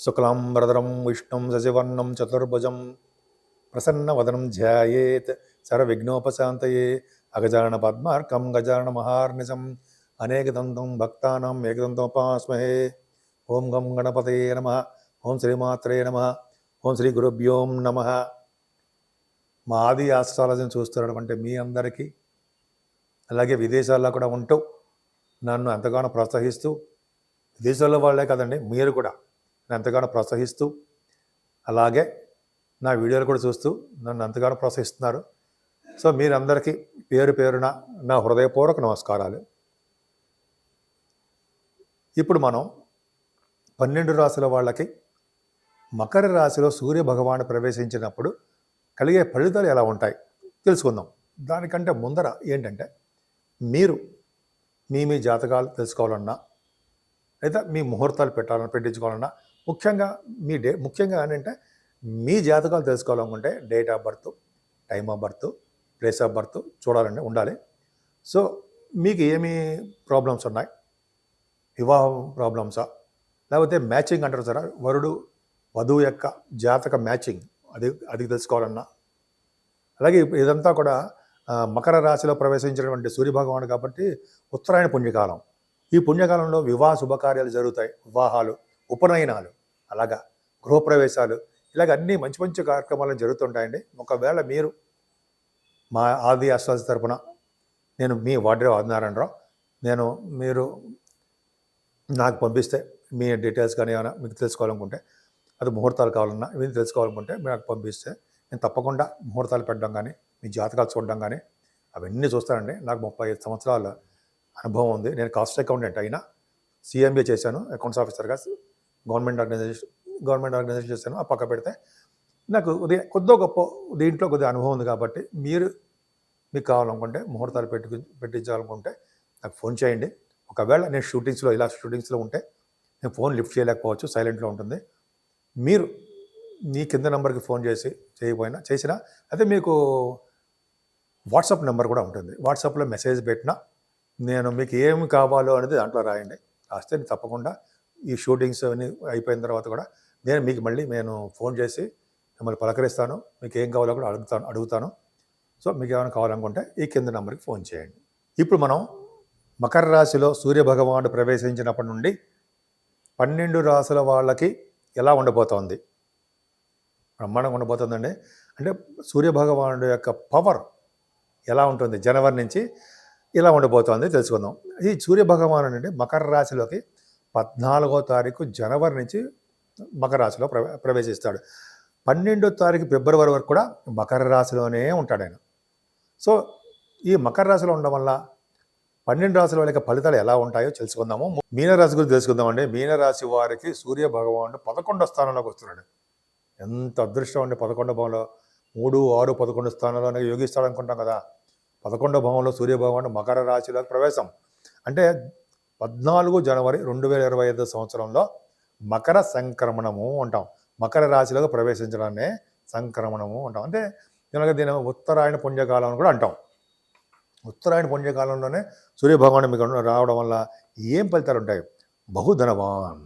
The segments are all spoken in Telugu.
శుక్లాంబరధరం విష్ణుం శశివర్ణం చతుర్భుజం ప్రసన్నవదనం ధ్యాయేత్ సర్వవిఘ్నోపశాంతయే అగజానన పద్మార్కం గజానన మహార్నిశం అనేకదంతం భక్తానాం ఏకదంతముపాస్మహే. ఓం గం గణపతయే నమః. ఓం శ్రీమాత్రే నమః. ఓం శ్రీ గురుభ్యోం నమః. మా ఆది ఆస్ట్రాలజీని చూస్తున్నటువంటి మీ అందరికీ, అలాగే విదేశాల్లో కూడా ఉంటూ నన్ను ఎంతగానో ప్రోత్సహిస్తూ, విదేశాల్లో వాళ్ళే కదండి, మీరు కూడా నన్ను ఎంతగానో ప్రోత్సహిస్తూ, అలాగే నా వీడియోలు కూడా చూస్తూ నన్ను ఎంతగానో ప్రోత్సహిస్తున్నారు. సో మీరందరికీ పేరు పేరున నా హృదయపూర్వక నమస్కారాలు. ఇప్పుడు మనం 12 రాశుల వాళ్ళకి మకర రాశిలో సూర్య భగవాను ప్రవేశించినప్పుడు కలిగే ఫలితాలు ఎలా ఉంటాయి తెలుసుకుందాం. దానికంటే ముందర ఏంటంటే, మీరు మీ జాతకాలు తెలుసుకోవాలన్నా, లేదా మీ ముహూర్తాలు పెట్టించుకోవాలన్నా, ముఖ్యంగా ఏంటంటే మీ జాతకాలు తెలుసుకోవాలనుకుంటే date of birth, time of birth, place of birth ఉండాలి. సో మీకు ఏమి ప్రాబ్లమ్స్ ఉన్నాయి, వివాహం ప్రాబ్లమ్సా, లేకపోతే మ్యాచింగ్ అంటారు సార్, వరుడు వధువు యొక్క జాతక మ్యాచింగ్, అది తెలుసుకోవాలన్నా, అలాగే ఇదంతా కూడా మకర రాశిలో ప్రవేశించినటువంటి సూర్యభగవాను కాబట్టి ఉత్తరాయణ పుణ్యకాలం. ఈ పుణ్యకాలంలో వివాహ శుభకార్యాలు జరుగుతాయి, వివాహాలు, ఉపనయనాలు, అలాగా గృహప్రవేశాలు, ఇలాగ అన్నీ మంచి మంచి కార్యక్రమాలు జరుగుతుంటాయండి. ఒకవేళ మీరు మా ఆది ఆస్ట్రాలజీ తరపున, నేను మీ వాడ్రే ఆదినారాయణరావు, మీరు నాకు పంపిస్తే మీ డీటెయిల్స్ కానీ ఏమైనా మీకు తెలుసుకోవాలనుకుంటే, అది ముహూర్తాలు కావాలన్నా ఇవన్నీ తెలుసుకోవాలనుకుంటే మీరు నాకు పంపిస్తే నేను తప్పకుండా ముహూర్తాలు పెట్టడం కానీ, మీ జాతకాలు చూడడం కానీ అవన్నీ చూస్తానండి. నాకు 35 సంవత్సరాల అనుభవం ఉంది. నేను కాస్ట్ అకౌంటెంట్ అయినా, CMA చేశాను, అకౌంట్స్ ఆఫీసర్గా గవర్నమెంట్ ఆర్గనైజేషన్ చేశాను. ఆ పక్క పెడితే నాకు కొద్దో గొప్ప దీంట్లో కొద్దిగా అనుభవం ఉంది కాబట్టి మీకు కావాలనుకుంటే, ముహూర్తాలు పెట్టించాలనుకుంటే నాకు ఫోన్ చేయండి. ఒకవేళ నేను షూటింగ్స్లో ఉంటే నేను ఫోన్ లిఫ్ట్ చేయలేకపోవచ్చు, సైలెంట్లో ఉంటుంది. మీరు మీ కింద నెంబర్కి ఫోన్ చేసినా అయితే మీకు వాట్సాప్ నెంబర్ కూడా ఉంటుంది. వాట్సాప్లో మెసేజ్ పెట్టినా నేను మీకు ఏమి కావాలో అనేది దాంట్లో రాయండి. రాస్తే నేను తప్పకుండా ఈ షూటింగ్స్ అన్నీ అయిపోయిన తర్వాత కూడా నేను ఫోన్ చేసి మిమ్మల్ని పలకరిస్తాను. మీకు ఏం కావాలో కూడా అడుగుతాను. సో మీకు ఏమైనా కావాలనుకుంటే ఈ కింద నెంబర్కి ఫోన్ చేయండి. ఇప్పుడు మనం మకర రాశిలో సూర్యభగవానుడు ప్రవేశించినప్పటి నుండి 12 రాశుల వాళ్ళకి ఎలా ఉండబోతోంది, బ్రహ్మాండంగా ఉండబోతుందండి. అంటే సూర్యభగవానుడు యొక్క పవర్ ఎలా ఉంటుంది, జనవరి నుంచి ఇలా ఉండబోతోంది తెలుసుకుందాం. ఈ సూర్యభగవానుడు అంటే మకర రాశిలోకి 14వ తారీఖు జనవరి నుంచి మకర రాశిలో ప్రవేశిస్తాడు. 12వ తారీఖు ఫిబ్రవరి వరకు కూడా మకర రాశిలోనే ఉంటాడు ఆయన. సో ఈ మకర రాశిలో ఉండడం వల్ల 12 రాశుల వాళ్ళకి ఫలితాలు ఎలా ఉంటాయో తెలుసుకుందాము. మీనరాశి గురించి తెలుసుకుందామండి. మీనరాశి వారికి సూర్య భగవానుడు 11వ స్థానంలోకి వస్తున్నాడు. ఎంత అదృష్టం అండి! 11వ భావంలో 3, 6, 11 స్థానంలో యోగిస్తాడు అనుకుంటాం కదా. 11వ భావంలో సూర్యభగవానుడు మకర రాశిలోకి ప్రవేశం అంటే 14 జనవరి 2025 సంవత్సరంలో మకర సంక్రమణము అంటాం. మకర రాశిలోకి ప్రవేశించడాన్నే సంక్రమణము అంటాం. అంటే దీని ఉత్తరాయణ పుణ్యకాలం అని కూడా అంటాం. ఉత్తరాయణ పుణ్యకాలంలోనే సూర్యభగవానుడు మీకు రావడం వల్ల ఏం ఫలితాలు ఉంటాయి? బహుధనవాన్,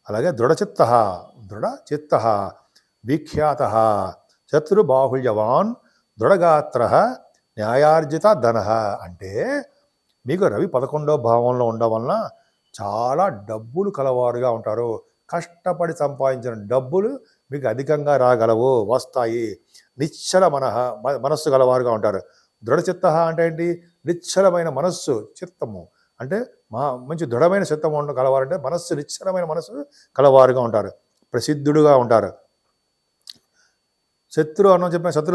అలాగే దృఢచిత్త, విఖ్యాత, శత్రుబాహుళ్యవాన్, దృఢగాత్ర, న్యాయార్జిత ధన. అంటే మీకు రవి 11వ భావంలో ఉండడం వలన చాలా డబ్బులు కలవారుగా ఉంటారు. కష్టపడి సంపాదించిన డబ్బులు మీకు అధికంగా రాగలవు, వస్తాయి. నిశ్చల మనస్సు గలవారుగా ఉంటారు. దృఢచిత్త అంటే ఏంటి? నిశ్చలమైన మనస్సు, చిత్తము అంటే మంచి దృఢమైన చిత్తము కలవారంటే నిశ్చలమైన మనస్సు కలవారుగా ఉంటారు, ప్రసిద్ధుడుగా ఉంటారు. శత్రువుల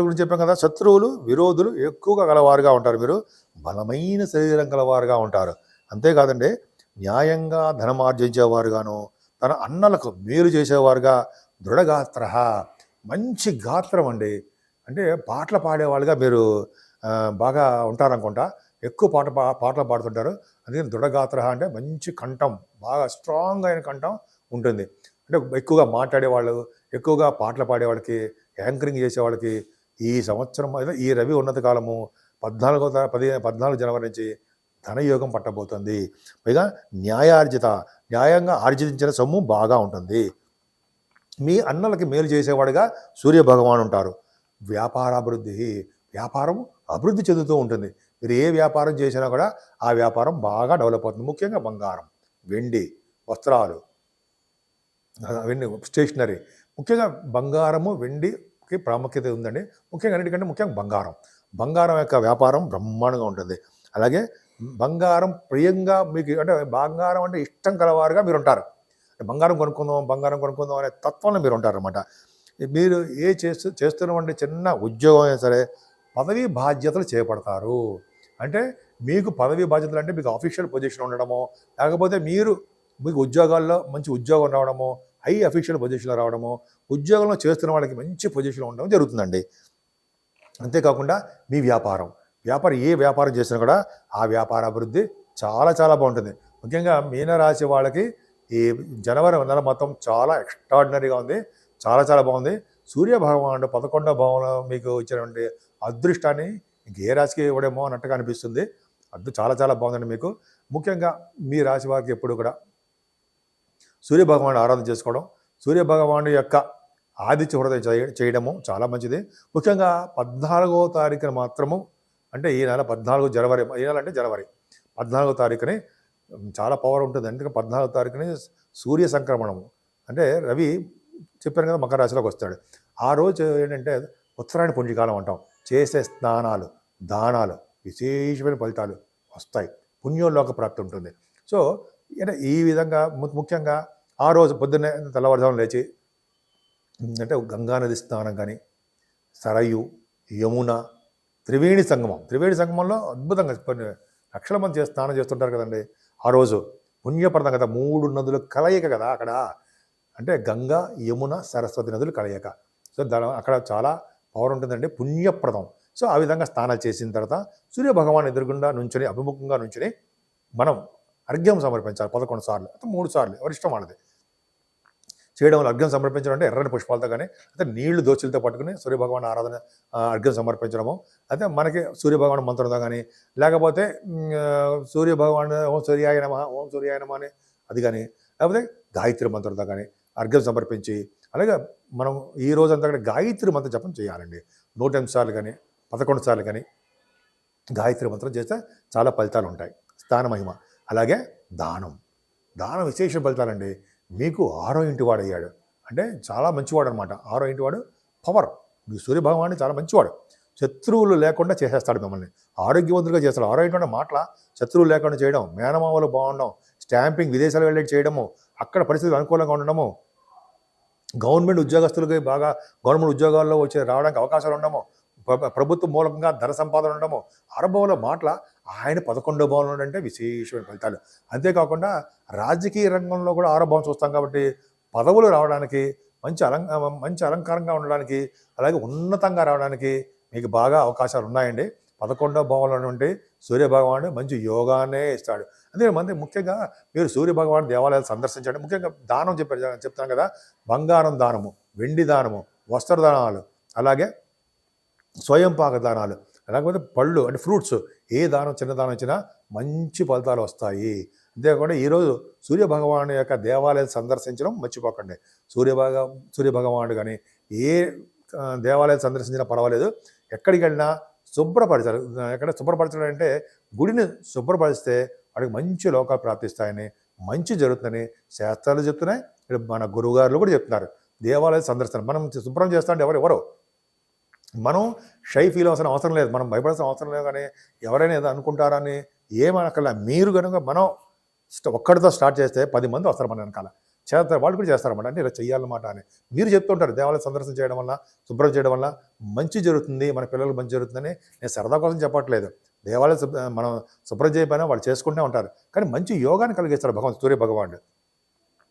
గురించి చెప్పాం కదా. శత్రువులు, విరోధులు ఎక్కువగా గలవారుగా ఉంటారు. మీరు బలమైన శరీరం గలవారుగా ఉంటారు. అంతేకాదండి, న్యాయంగా ధనమార్జించేవారుగాను, తన అన్నలకు మేలు చేసేవారుగా, దృఢగాత్ర, మంచి గాత్రం అండి. అంటే పాటలు పాడేవాళ్ళుగా మీరు బాగా ఉంటారనుకుంటా. ఎక్కువ పాటలు పాడుతుంటారు. అందుకని దృఢగాత్ర అంటే మంచి కంఠం, బాగా స్ట్రాంగ్ అయిన కంఠం ఉంటుంది. అంటే ఎక్కువగా మాట్లాడేవాళ్ళు, ఎక్కువగా పాటలు పాడేవాళ్ళకి, యాంకరింగ్ చేసేవాళ్ళకి ఈ సంవత్సరం ఈ రవి ఉన్నత కాలము 14 జనవరి నుంచి ధనయోగం పట్టబోతుంది. పైగా న్యాయంగా ఆర్జించిన సొమ్ము బాగా ఉంటుంది. మీ అన్నలకి మేలు చేసేవాడుగా సూర్యభగవాన్ ఉంటారు. వ్యాపారం అభివృద్ధి చెందుతూ ఉంటుంది. మీరు ఏ వ్యాపారం చేసినా కూడా ఆ వ్యాపారం బాగా డెవలప్ అవుతుంది. ముఖ్యంగా బంగారం, వెండి, వస్త్రాలు, వెండి స్టేషనరీ, ముఖ్యంగా బంగారము, వెండికి ప్రాముఖ్యత ఉందండి. ముఖ్యంగా అన్నిటికంటే ముఖ్యంగా బంగారం యొక్క వ్యాపారం బ్రహ్మాండంగా ఉంటుంది. అలాగే బంగారం ప్రియంగా మీకు అంటే బంగారం అంటే ఇష్టం కలవారుగా మీరు ఉంటారు. బంగారం కొనుక్కుందాం అనే తత్వంలో మీరు ఉంటారన్నమాట. మీరు చేస్తున్నటువంటి చిన్న ఉద్యోగం అయినా సరే పదవీ బాధ్యతలు చేపడతారు. అంటే మీకు పదవీ బాధ్యతలు అంటే మీకు అఫీషియల్ పొజిషన్ ఉండడమో, లేకపోతే మీకు ఉద్యోగాల్లో మంచి ఉద్యోగం రావడమో, హై అఫీషియల్ పొజిషన్లో రావడమో, ఉద్యోగంలో చేస్తున్న వాళ్ళకి మంచి పొజిషన్లో ఉండడం జరుగుతుందండి. అంతేకాకుండా మీ వ్యాపారం ఏ వ్యాపారం చేసినా కూడా ఆ వ్యాపార అభివృద్ధి చాలా చాలా బాగుంటుంది. ముఖ్యంగా మీనరాశి వాళ్ళకి ఈ జనవరి నెల మొత్తం చాలా ఎక్స్ట్రాడినరీగా ఉంది. చాలా చాలా బాగుంది. సూర్య భగవానుడు 11వ భావంలో మీకు ఇచ్చినటువంటి అదృష్టాన్ని ఇంకే రాశికి ఇవ్వడేమో అన్నట్టుగా అనిపిస్తుంది. చాలా చాలా బాగుందండి మీకు. ముఖ్యంగా మీ రాశి వారికి ఎప్పుడు కూడా సూర్యభగవాను ఆరాధన చేసుకోవడం, సూర్యభగవాను యొక్క ఆదిత్య హృదయం చేయడము చాలా మంచిది. ముఖ్యంగా 14వ తారీఖున మాత్రము, అంటే ఈ నెల 14 జనవరి, ఈ నెల అంటే జనవరి 14వ తారీఖుని చాలా పవర్ ఉంటుంది. అందుకే 14వ తారీఖుని సూర్య సంక్రమణము, అంటే రవి చెప్పాను కదా మకర రాశిలోకి వస్తాడు. ఆ రోజు ఏంటంటే ఉత్తరాయణ పుణ్యకాలం అంటాం. చేసే స్నానాలు, దానాలు, విశేషమైన ఫలితాలు వస్తాయి. పుణ్యోలోక ప్రాప్తి ఉంటుంది. సో అంటే ఈ విధంగా ముఖ్యంగా ఆ రోజు పొద్దున్నే తెల్లవారుజామున లేచి అంటే గంగానది స్నానం కానీ, సరయు, యమున, త్రివేణి సంగమంలో అద్భుతంగా లక్షల మంది స్నానం చేస్తుంటారు కదండి. ఆ రోజు పుణ్యప్రదం కదా, 3 నదులు కలయిక కదా అక్కడ. అంటే గంగా, యమున, సరస్వతి నదులు కలయిక. సో అక్కడ చాలా పవర్ ఉంటుందండి, పుణ్యప్రదం. సో ఆ విధంగా స్నానాలు చేసిన తర్వాత సూర్యభగవాన్ ఎదురుగుండా నుంచుని, అభిముఖంగా నుంచుని మనం అర్ఘ్యం సమర్పించాలి 11 సార్లు, అయితే 3 సార్లు, ఎవరిష్టం వాళ్ళది. చేయడం వల్ల అర్ఘ్యం సమర్పించడం అంటే ఎర్రని పుష్పాలతో కానీ, అయితే నీళ్లు దోచులతో పట్టుకుని సూర్యభగవాన్ ఆరాధన అర్ఘ్యం సమర్పించడము, అయితే మనకి సూర్యభగవాన్ మంత్రంతో కానీ, లేకపోతే సూర్యభగవాన్ ఓం సూర్యాయ నమః అని అది కానీ, లేకపోతే గాయత్రి మంత్రంతో కానీ అర్ఘ్యం సమర్పించి, అలాగే మనం ఈ రోజంతా కూడా గాయత్రి మంత్ర జపం చేయాలండి. 108 సార్లు కానీ 11 సార్లు కానీ గాయత్రి మంత్రం చేస్తే చాలా ఫలితాలు ఉంటాయి. స్థాన మహిమ. అలాగే దానం విశేష ఫలితాలండి. మీకు 6వ ఇంటి వాడు అయ్యాడు అంటే చాలా మంచివాడు అనమాట. 6వ ఇంటి వాడు పవర్. మీ సూర్యభగవాన్ని చాలా మంచివాడు. శత్రువులు లేకుండా చేసేస్తాడు మిమ్మల్ని, ఆరోగ్యవంతులుగా చేస్తాడు. 6వ ఇంటి మాటల శత్రువులు లేకుండా చేయడం, మేనమామలు బాగుండడం, స్టాంపింగ్ విదేశాలు వెళ్ళి చేయడము, అక్కడ పరిస్థితులు అనుకూలంగా ఉండడము, గవర్నమెంట్ ఉద్యోగస్తులకి బాగా గవర్నమెంట్ ఉద్యోగాల్లో రావడానికి అవకాశాలు ఉండడము, ప్రభుత్వ మూలకంగా ధన సంపాదన ఉండడము, 6వ భావంలో మాటల ఆయన 11వ భావంలో అంటే విశేషమైన ఫలితాలు. అంతేకాకుండా రాజకీయ రంగంలో కూడా 6వ భావం చూస్తాం కాబట్టి పదవులు రావడానికి, మంచి అలంకారంగా ఉండడానికి, అలాగే ఉన్నతంగా రావడానికి మీకు బాగా అవకాశాలు ఉన్నాయండి. 11వ భావంలో నుండి సూర్యభగవానుడు మంచి యోగానే ఇస్తాడు. అందుకే ముఖ్యంగా మీరు సూర్యభగవాన్ దేవాలయాలు సందర్శించండి. ముఖ్యంగా దానం చెప్తాను కదా, బంగారం దానము, వెండి దానము, వస్త్రదానాలు, అలాగే స్వయం పాక దానాలు, లేకపోతే పళ్ళు అంటే ఫ్రూట్స్, ఏ దానం చిన్న దానం ఇచ్చినా మంచి ఫలితాలు వస్తాయి. అంతేకాకుండా ఈరోజు సూర్యభగవాను యొక్క దేవాలయాలు సందర్శించడం మర్చిపోకండి. సూర్యభగవానుడు కానీ ఏ దేవాలయాలు సందర్శించినా పర్వాలేదు, ఎక్కడికి వెళ్ళినా శుభ్రపరచాలి. శుభ్రపరచడం అంటే గుడిని శుభ్రపరిస్తే వాడికి మంచి లోకాలు ప్రాప్తిస్తాయని, మంచి జరుగుతుందని శాస్త్రాలు చెప్తున్నాయి. ఇక్కడ మన గురువుగారులు కూడా చెప్తున్నారు. దేవాలయాలు సందర్శన మనం శుభ్రం చేస్తా అంటే ఎవరు మనం ఫీల్ అవసరం లేదు, మనం భయపడాల్సిన అవసరం లేదు. కానీ ఎవరైనా ఏదో అనుకుంటారని ఏమనకల్లా, మీరు కనుక మనం ఒక్కడితో స్టార్ట్ చేస్తే 10 మంది వస్తారు మన వెనకాల, చేస్తారు, వాళ్ళు కూడా చేస్తారన్నమాట. అంటే ఇలా చెయ్యాలన్నమాట అని మీరు చెప్తుంటారు. దేవాలయ సందర్శన చేయడం వల్ల, శుభ్రం చేయడం వల్ల మంచి జరుగుతుంది, మన పిల్లలకు మంచి జరుగుతుందని నేను సరదా కోసం చెప్పట్లేదు. దేవాలయం మనం శుభ్రం చేయకపోయినా వాళ్ళు చేసుకుంటూ ఉంటారు, కానీ మంచి యోగాన్ని కలిగిస్తారు సూర్య భగవానుడు.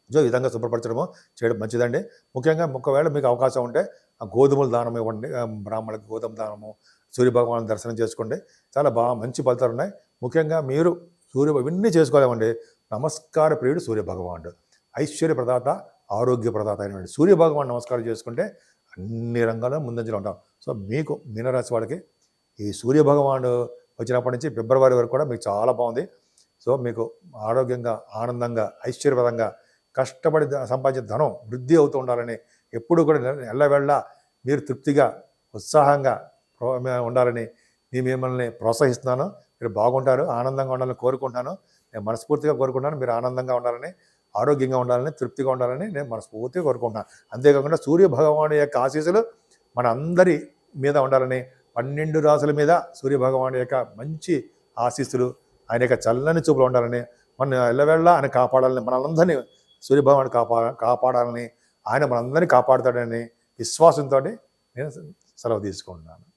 సో ఈ విధంగా శుభ్రపరచడము చేయడం మంచిదండి. ముఖ్యంగా ఒకవేళ మీకు అవకాశం ఉంటే ఆ గోధుమల దానం ఇవ్వండి, బ్రాహ్మణులకు గోధుమ దానము, సూర్యభగవాను దర్శనం చేసుకోండి, చాలా మంచి ఫలితాలు ఉన్నాయి. ముఖ్యంగా మీరు ఇవన్నీ చేసుకోలేమండి. నమస్కార ప్రియుడు సూర్యభగవానుడు, ఐశ్వర్య ప్రదాత, ఆరోగ్య ప్రదాత అయినటువంటి సూర్యభగవాను నమస్కారం చేసుకుంటే అన్ని రంగాల్లో ముందంజలో ఉంటాం. సో మీకు మీనరాశి వాళ్ళకి ఈ సూర్యభగవాను వచ్చినప్పటి నుంచి ఫిబ్రవరి వరకు కూడా మీకు చాలా బాగుంది. సో మీకు ఆరోగ్యంగా, ఆనందంగా, ఐశ్వర్యప్రదంగా కష్టపడి సంపాదించే ధనం వృద్ధి అవుతూ ఉండాలని, ఎప్పుడు కూడా ఎల్లవేళ్ళ మీరు తృప్తిగా ఉత్సాహంగా ఉండాలని నేను మిమ్మల్ని ప్రోత్సహిస్తున్నాను. మీరు బాగుంటారు, ఆనందంగా ఉండాలని కోరుకుంటున్నాను. నేను మనస్ఫూర్తిగా కోరుకుంటున్నాను. మీరు ఆనందంగా ఉండాలని, ఆరోగ్యంగా ఉండాలని, తృప్తిగా ఉండాలని నేను మనస్ఫూర్తిగా కోరుకుంటున్నాను. అంతేకాకుండా సూర్య భగవాను యొక్క ఆశీస్సులు మన అందరి మీద ఉండాలని, 12 రాసుల మీద సూర్య భగవాను యొక్క మంచి ఆశీస్సులు, ఆయన యొక్క చల్లని చూపులు ఉండాలని, మన ఎల్లవేళ్ళ ఆయన కాపాడాలని, మనందరినీ సూర్యభగవాను కాపాడాలని, ఆయన మనందరినీ కాపాడుతాడని విశ్వాసంతో నేను సెలవు తీసుకుంటున్నాను.